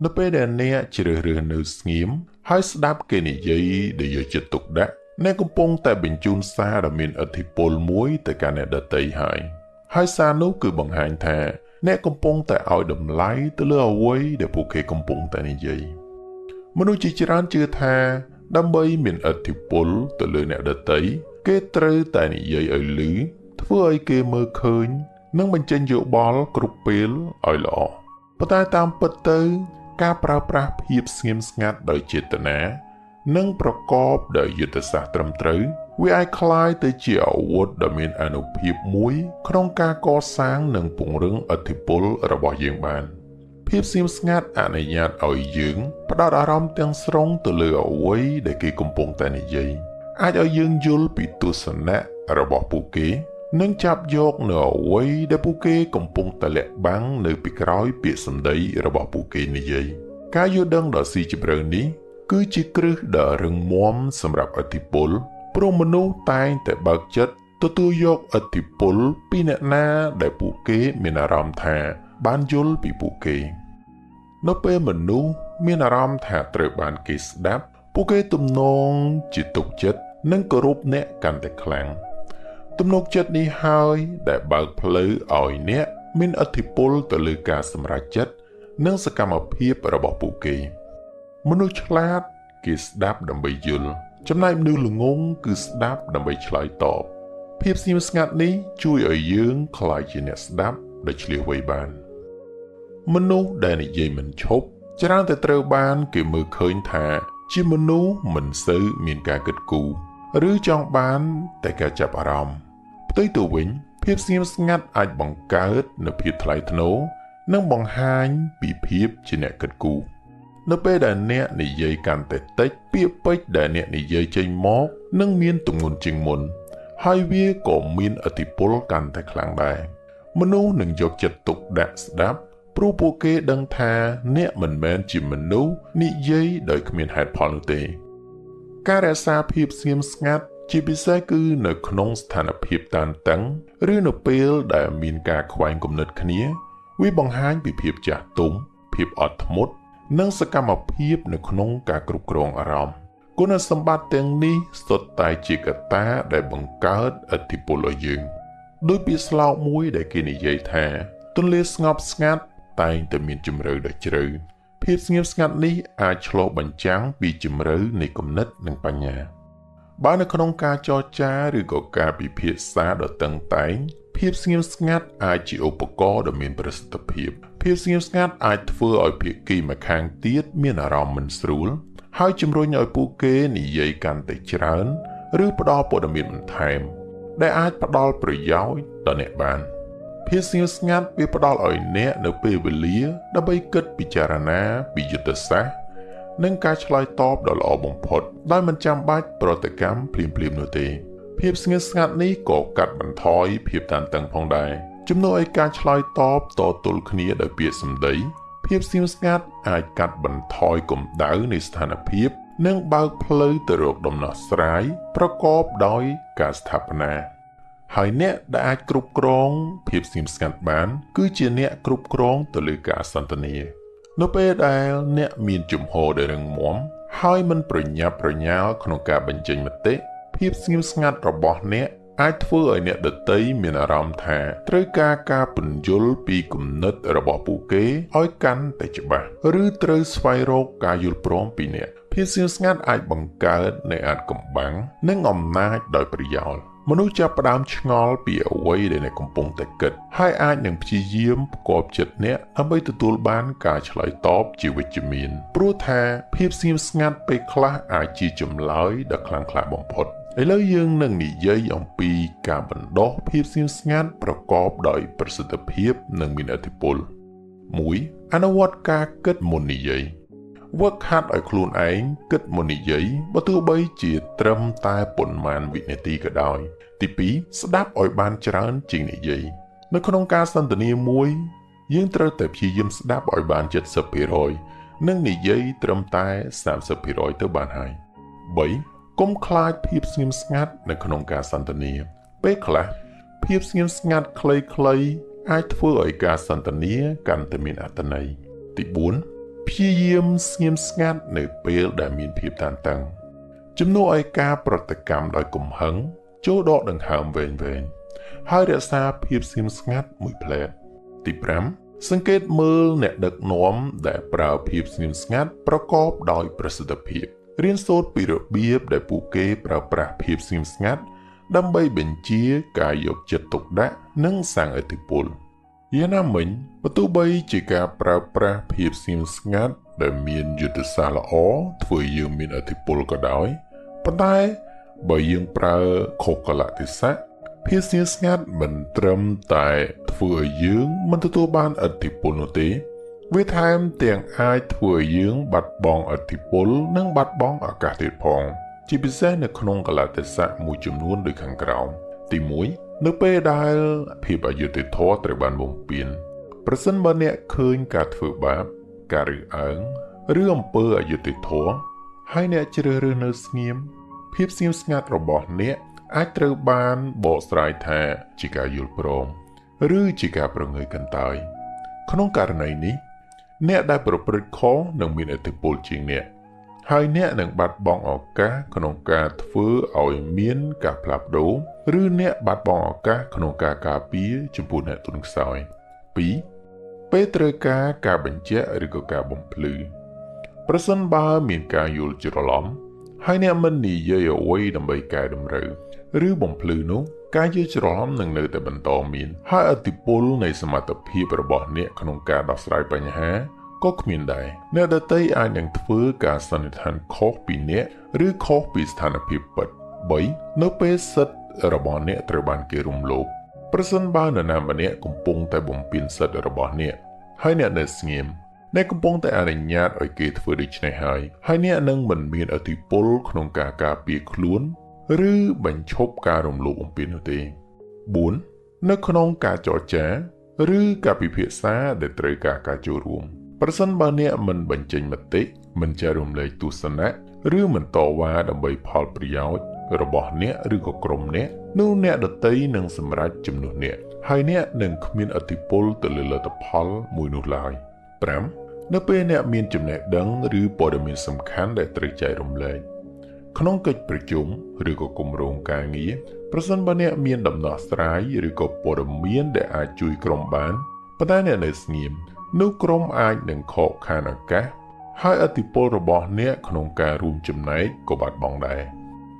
នៅពេលដែលអ្នកជ្រើសរើសនៅស្ងៀមហើយស្ដាប់គេនិយាយដោយយកចិត្តទុកដាក់អ្នកកំពុងតែបញ្ជូនសារដ៏មានឥទ្ធិពលមួយទៅកាន់អ្នកដទៃហើយសារនោះគឺបង្ហាញថាអ្នកកំពុងតែឲ្យតម្លៃទៅលើអ្វីដែលពួកគេកំពុងតែនិយាយមនុស្សជាច្រើនជឿថាដើម្បីមានឥទ្ធិពលទៅលើអ្នកដទៃគេត្រូវតែនិយាយឲ្យឮធ្វើឲ្យគេមើលឃើញនិងបញ្ចេញយោបល់គ្រប់ពេលឲ្យល្អប៉ុន្តែតាមពិតទៅការប្រើប្រាស់ភាពស្ងៀមស្ងាត់ដោយចេតនានិងប្រកបដោយយុទ្ធសាស្ត្រត្រឹមត្រូវវាអាចคล้ายទៅជាអាវុធដ៏មានអានុភាពមួយក្នុងការកសាងនិងពង្រឹងឥទ្ធិពលរបស់យើងបានភាពស្ងៀមស្ងាត់អនុញ្ញាតឲ្យយើងផ្ដោតអារម្មណ៍ទាំងស្រុងទៅលើអ្វីដែលគេកំពុងតែនិយាយអាចឲ្យយើងយល់ពីទស្សនៈរបស់ពួកគេនិងចាប់យកនៅអ្វីដែលពួកគេកំពុងតែលាក់បាំងនៅពីក្រោយពាក្យសម្ដីរបស់ពួកគេនិយាយការយល់ដឹងដ៏ស៊ីជម្រៅនេះគឺជាគ្រឹះដ៏រឹងមាំសម្រាប់ឥទ្ធិពលព្រោះមនុស្សតែងតែបើកចិត្តទទួលយកឥទ្ធិពលពីអ្នកណាដែលពួកគេមានអារម្មណ៍ថាបានយល់ពីពួកគេនៅពេលមនុស្សមានអារម្មណ៍ថាត្រូវបានគេស្ដាប់ពួកគេទំនងជាទុកចិត្តនិងគោរពអ្នកកាន់តែខ្លាំងទំនុកចិត្តនេះហើយដែលបើកផ្លូវឲ្យអ្នកមានឥទ្ធិពលទៅលើការសម្រេចចិត្តនិងសកម្មភាពរបស់ពួកគេមនុស្សឆ្លាតគេស្ដាប់ដើម្បីយល់ចំណែកមនុស្សល្ងង់គឺស្ដាប់ដើម្បីឆ្លើយតបភាពស្ងៀមស្ងាត់នេះជួយឲ្យយើងក្លាយជាអ្នកស្ដាប់ដែលឆ្លៀសវៃបានមនុស្សដែលនិយាយមិនឈប់ច្រើនតែត្រូវបានគេមើលឃើញថាជាមនុស្សមិនសូវមានការគិតគូរឬចង់បានតែការចាប់អារម្មណ៍ផ្ទុយទៅវិញភាពស្ងៀមស្ងាត់អាចបង្កើតនូវភាពថ្លៃថ្នូរនិងបង្ហាញពីភាពជាអ្នកគិតគូរនៅពេលដែលអ្នកនិយាយកាន់តែតិចពាក្យពេចន៍ដែលអ្នកនិយាយចេញមកនឹងមានទម្ងន់ជាងមុនហើយវាក៏មានឥទ្ធិពលកាន់តែខ្លាំងដែរមនុស្សនឹងយកចិត្តទុកដាក់ស្ដាប់ព្រោះពួកគេដឹងថាអ្នកមិនមែនជាមនុស្សនិយាយដោយគ្មានហេតុផលនោះទេការរក្សាភាពស្ងៀមស្ងាត់ជាពិសេសគឺនៅក្នុងស្ថានភាពតានតឹងឬនៅពេលដែលមានការខ្វែងគំនិតគ្នាវាបង្ហាញពីភាពចាស់ទុំភាពអត់ធ្មត់និងសកម្មភាពនៅក្នុងការគ្រប់គ្រងអារម្មណ៍គុណសម្បត្តិទាំងនេះសុទ្ធតែជាកត្តាដែលបង្កើតឥទ្ធិពលឲ្យយើងដោយពាក្យស្លោកមួយដែលគេនិយាយថាទន្លេស្ងប់ស្ងាត់តែងតែមានជម្រៅដ៏ជ្រៅភាពស្ងៀមស្ងាត់នេះអាចឆ្លុះបញ្ចាំងពីជម្រៅនៃគំនិតនិងបញ្ញាបើនៅក្នុងការចរចាឬក៏ការពិភាក្សាដ៏តឹងតែងភាពស្ងៀមស្ងាត់អាចជាឧបករណ៍ដ៏មានប្រសិទ្ធភាពភាពស្ងៀមស្ងាត់អាចធ្វើឲ្យភាគីម្ខាងទៀតមានអារម្មណ៍មិនស្រួលហើយជំរុញឲ្យពួកគេនិយាយកាន់តែច្រើនឬផ្ដល់ព័ត៌មានបន្ថែមដែលអាចផ្ដល់ប្រយោជន៍ដល់អ្នកបានភាពស្ងៀមស្ងាត់វាផ្ដល់ឲ្យអ្នកនៅពេលវេលាដើម្បីគិតពិចារណាពីយុទ្ធសាស្ត្រនិងការឆ្លើយតបដ៏ល្អបំផុតដោយមិនចាំបាច់ប្រតិកម្មភ្លាមៗនោះទេភាពស្ងៀមស្ងាត់នេះក៏កាត់បន្ថយភាពតានតឹងផងដែរជំនួសឲ្យការឆ្លើយតបតទល់គ្នាដោយពាក្យសម្ដីភាពស្ងៀមស្ងាត់អាចកាត់បន្ថយកម្ដៅនៃស្ថានភាពនិងបើកផ្លូវទៅរកដំណោះស្រាយប្រកបដោយការស្ថាបនាហើយអ្នកដែលអាចគ្រប់គ្រងភាពស្ងៀមស្ងាត់បានគឺជាអ្នកគ្រប់គ្រងទៅលើការសន្ទនានៅពេលដែលអ្នកមានជំហរដែលរឹងមាំហើយមិនប្រញាប់ប្រញាល់ក្នុងការបញ្ចេញមតិភាពស្ងៀមស្ងាត់របស់អ្នកអាចធ្វើឲ្យអ្នកដទៃមានអារម្មណ៍ថាត្រូវការពន្យល់ពីគំនិតរបស់ពួកគេឲ្យកាន់តែច្បាស់ឬត្រូវស្វែងរកការយល់ព្រមពីអ្នកភាពស្ងៀមស្ងាត់អាចបង្កើតនូវអាថ៌កំបាំងនិងអំណាចដោយប្រយោលមនុស្សចាប់ផ្ដើមឆ្ងល់ពីអ្វីដែលអ្នកកំពុងតែគិតហើយអាចនឹងព្យាយាមផ្គាប់ចិត្តអ្នកដើម្បីទទួលបានការឆ្លើយតបជាវិជ្ជមានព្រោះថាភាពស្ងៀមស្ងាត់ពេលខ្លះអាចជាចម្លើយដ៏ខ្លាំងក្លាបំផុតឥឡូវយើងនឹងនិយាយអំពីការបណ្ដុះភាពស្ងៀមស្ងាត់ប្រកបដោយប្រសិទ្ធភាពនិងមានឥទ្ធិពល 1. អនុវត្តការគិតមុននិយាយវឹកហាត់ឲ្យខ្លួនឯងគិតមុននិយាយបើទោះបីជាត្រឹមតែប៉ុន្មានវិនាទីក៏ដោយទី2ស្ដាប់ឲ្យបានច្រើនជាងនិយាយនៅក្នុងការសន្ទនាមួយយើងត្រូវតែព្យាយាមស្ដាប់ឲ្យបាន 70% និងនិយាយត្រឹមតែ 30% ទៅបានហើយ 3. កុំខ្លាចភាពស្ងៀមស្ងាត់នៅក្នុងការសន្ទនាពេលខ្លះភាពស្ងៀមស្ងាត់ខ្លីៗអាចធ្វើឲ្យការសន្ទនាកាន់តែមានអត្ថន័យទី4ព្ ព្យាយាមស្ងៀមស្ងាត់នៅពេលដែលមានភាពតានតឹងជំនួសឲ្យការប្រតិកម្មដោយកំហឹងចូលដកដង្ហើមវែងៗហើយរក្សាភាពស្ងៀមស្ងាត់មួយផ្លែតទី5សង្កេតមើលអ្នកដឹកនាំដែលប្រើភាពស្ងៀមស្ងាត់ប្រកបដោយប្រសិទ្ធភាពរៀនសូត្រពីរបៀបដែលពួកគេប្រើប្រាស់ភាពស្ងៀមស្ងាត់ដើម្បីបញ្ជាការយកចិត្តទុកដាក់និងសាងឥទ្ធិពលយ៉ាងណាមិញបើទោះបីជាការប្រើប្រាស់ភាពស្ងៀមស្ងាត់ដែលមានយុទ្ធសាស្ត្រល្អធ្វើយើងមានឥទ្ធិពលក៏ដោយប៉ុន្តែបើយើងប្រើខុសកលៈទេសៈភាពស្ងៀមស្ងាត់មិនត្រឹមតែធ្វើឲ្យយើងមិនទទួលបានឥទ្ធិពលនោះទេវាថែមទាំងអាចធ្វើឲ្យយើងបាត់បង់ឥទ្ធិពលនិងបាត់បង់ឱកាសទៀតផងជាពិសេសនៅក្នុងកលៈទេសៈមួយចំនួនដូចខាងក្រោមទី1នៅពេលដែលភាពអយុត្តិធម៌ត្រូវបានបំពានប្រសិនបើអ្នកឃើញការធ្វើបាបការរើសអើងឬអំពើអយុត្តិធម៌ហើយអ្នកជ្រើសរើសនៅស្ងៀមភាពស្ងៀមស្ងាត់របស់អ្នកអាចត្រូវបានបកស្រាយថាជាការយល់ព្រមឬជាការប្រងើយកន្តើយក្នុងករណីនេះអ្នកដែលប្រព្រឹត្តខុសនឹងមានឥទ្ធិពលជាងអ្នកហើយអ្នកនឹងបាត់បង់ឱកាសក្នុងការធ្វើឲ្យមានការផ្លាស់ប្ដូរឬអ្នកបាត់បង់ឱកាសក្នុងការការពារចំពោះអ្នកទន់ខ្សោយ2ពេលត្រូវការបញ្ជាក់ឬក៏ការបំភ្លឺប្រសិនបើមានការយល់ច្រឡំហើយអ្នកមិននិយាយអ្វីដើម្បីកែតម្រូវឬបំភ្លឺនោះការយល់ច្រឡំនឹងនៅតែបន្តមានហើយឥទ្ធិពលនៃសមត្ថភាពរបស់អ្នកក្នុងការដោះស្រាយបញ្ហាក៏គ្មានដែរអ្នកដទៃអាចនឹងធ្វើការសន្និដ្ឋានខុសពីអ្នកឬខុសពីស្ថានភាពពិត3នៅពេលសិទ្ធិរបស់អ្នកត្រូវបានគេរំលោភប្រសិនបើនរណាម្នាក់កំពុងតែបំពានសិទ្ធិរបស់អ្នកហើយអ្នកនៅស្ងៀមអ្នកកំពុងតែអនុញ្ញាតឲ្យគេធ្វើដូច្នេះហើយអ្នកនឹងមិនមានឥទ្ធិពលក្នុងការការពារខ្លួនឬបញ្ឈប់ការរំលោភបំពាននោះទេ4នៅក្នុងការចរចាឬការពិភាក្សាដែលត្រូវការចូលរួមប្រសិនបើអ្នកមិនបញ្ចេញមតិមិនចែករំលែកទស្សនៈឬមិនតវ៉ាដើម្បីផលប្រយោជន៍របស់អ្នកឬក៏ក្រុមអ្នកនោះអ្នកដទៃនឹងសម្រេចជំនួសអ្នកហើយអ្នកនឹងគ្មានឥទ្ធិពលទៅលើលទ្ធផលមួយនោះឡើយ5នៅពេលអ្នកមានចំណេះដឹងឬព័ត៌មានសំខាន់ដែលត្រូវចែករំលែកក្នុងកិច្ចប្រជុំឬក៏គម្រោងការងារប្រសិនបើអ្នកមានដំណោះស្រាយឬក៏ព័ត៌មានដែលអាចជួយក្រុមបានប៉ុន្តែអ្នកនៅស្ងៀមនោះក្រុមអាចនឹងខកខានឱកាសហើយឥទ្ធិពលរបស់អ្នកក្នុងការរួមចំណែកក៏បាត់បង់ដែរ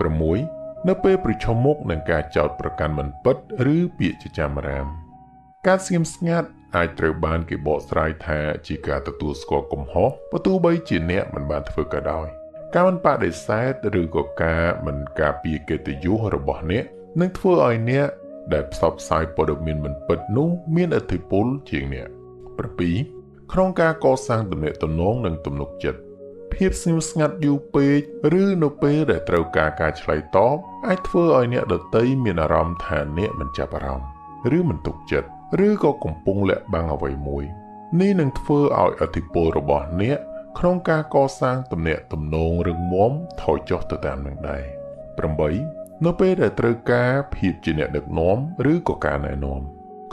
6នៅពេលប្រឈមមុខនឹងការចោទប្រកាន់មិនពិតឬពាក្យចចាមអារាមការស្ងៀមស្ងាត់អាចត្រូវបានគេបកស្រាយថាជាការទទួលស្គាល់កំហុសបើទោះបីជាអ្នកមិនបានធ្វើក៏ដោយការមិនបដិសេធឬក៏ការមិនការពារកិត្តិយសរបស់អ្នកនឹងធ្វើឲ្យអ្នកដែលផ្សព្វផ្សាយព័ត៌មានមិនពិតនោះមានឥទ្ធិពលជាងអ្នក7ក្នុងការកសាងទំនាក់ទំនងនិងទំនុកចិត្តភាពស្ងៀមស្ងាត់យូរពេកឬនៅពេលដែលត្រូវការឆ្លើយតបអាចធ្វើឲ្យអ្នកដទៃមានអារម្មណ៍ថាអ្នកមិនចាប់អារម្មណ៍ឬមិនទុកចិត្តឬក៏កំពុងលាក់បាំងអ្វីមួយនេះនឹងធ្វើឲ្យឥទ្ធិពលរបស់អ្នកក្នុងការកសាងទំនាក់ទំនងរឹងមាំថយចុះទៅតាមនឹងដែរ8នៅពេលដែលត្រូវការភាពជាអ្នកដឹកនាំឬក៏ការណែនាំ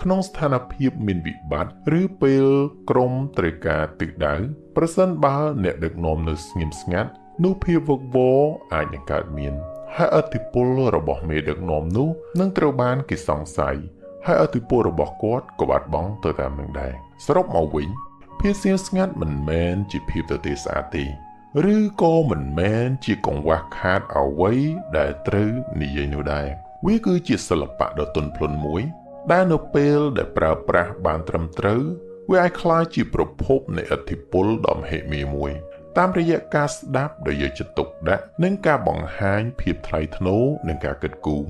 ក្នុងស្ថានភាពមានវិបត្តិឬពេលក្រុមត្រូវការទិសដៅប្រសិនបើអ្នកដឹកនាំនៅស្ងៀមស្ងាត់នោះភាពវឹកវរអាចនឹងកើតមានហើយឥទ្ធិពលរបស់មេដឹកនាំនោះនឹងត្រូវបានគេសង្ស័យហើយឥទ្ធិពលរបស់គាត់ក៏បាត់បង់ទៅតាមនឹងដែរសរុបមកវិញភាពស្ងៀមស្ងាត់មិនមែនជាភាពទទេស្អាតទេឬក៏មិនមែនជាកង្វះខាតអ្វីដែលត្រូវនិយាយនោះដែរវាគឺជាសិល្បៈដ៏ទន់ភ្លន់មួយដែលនៅពេលដែលប្រើប្រាស់បានត្រឹមត្រូវវាអាចក្លាយជាប្រភពនៃឥទ្ធិពលដ៏មហិមាមួយតាមរយៈការស្ដាប់ដោយយកចិត្តទុកដាក់និងការបង្ហាញភាពថ្លៃថ្នូរនិងការគិតគូរ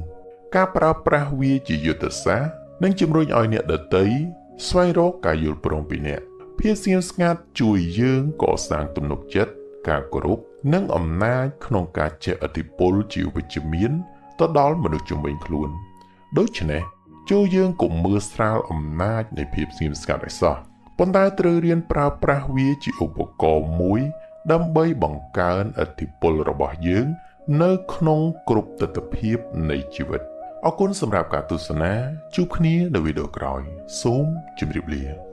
ការប្រើប្រាស់វាជាយុទ្ធសាស្ត្រនិងជំរុញឲ្យអ្នកដទៃស្វែងរកការយល់ព្រមពីអ្នកភាពស្ងៀមស្ងាត់ជួយយើងកសាងទំនុកចិត្តការគោរពនិងអំណាចក្នុងការជះឥទ្ធិពលជាវិជ្ជមានទៅដល់មនុស្សជុំវិញខ្លួនដូច្នេះចូលយើងកុំមើលស្រាលអំណាចនៃភាពស្ងៀមស្ងាត់ឲ្យសោះប៉ុន្តែត្រូវរៀនប្រើប្រាស់វាជាឧបករណ៍មួយដើម្បីបង្កើនឥទ្ធិពលរបស់យើងនៅក្នុងគ្រប់ទិដ្ឋភាពនៃជីវិតអរគុណសម្រាប់ការទស្សនាជួបគ្នានៅវីដេអូក្រោយសូមជម្រាបលា